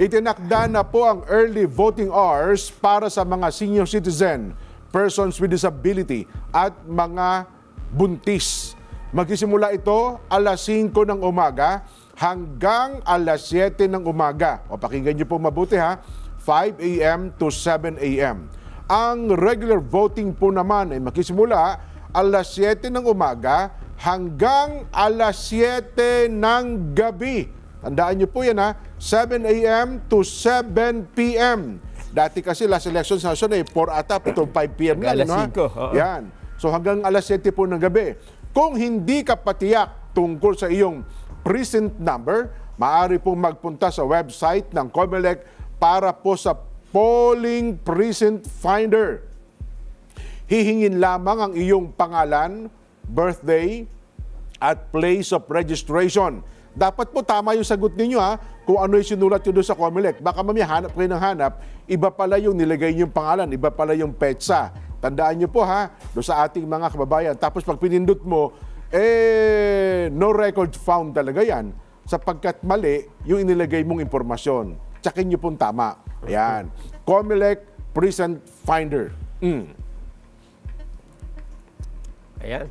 Itinakda na po ang early voting hours para sa mga senior citizen, persons with disability at mga buntis. Magsisimula ito alas 5 ng umaga hanggang alas 7 ng umaga. O pakinggan niyo po mabuti ha, 5 a.m. to 7 a.m. Ang regular voting po naman ay magsisimula alas 7 ng umaga hanggang alas 7 ng gabi. Tandaan niyo po yan ha, 7 a.m. to 7 p.m. Dati kasi last elections na ay 4 ata, ito 5 p.m. lang. Alas 5. Yan. So hanggang alas 7 po ng gabi. Kung hindi ka patiyak tungkol sa iyong precinct number, maaari pong magpunta sa website ng COMELEC para po sa Polling Precinct Finder. Hihingin lamang ang iyong pangalan, birthday, at place of registration. Dapat po tama yung sagot ninyo ha, kung ano yung sinulat nyo doon sa COMELEC. Baka mamaya hanap kayo ng hanap, iba pala yung nilagay nyo yung pangalan, iba pala yung petsa. Tandaan nyo po ha, doon sa ating mga kababayan. Tapos pag pinindot mo, no record found talaga yan sapagkat mali yung inilagay mong impormasyon. Tsakin nyo pong tama. Ayan. COMELEC Precinct Finder. Ayan.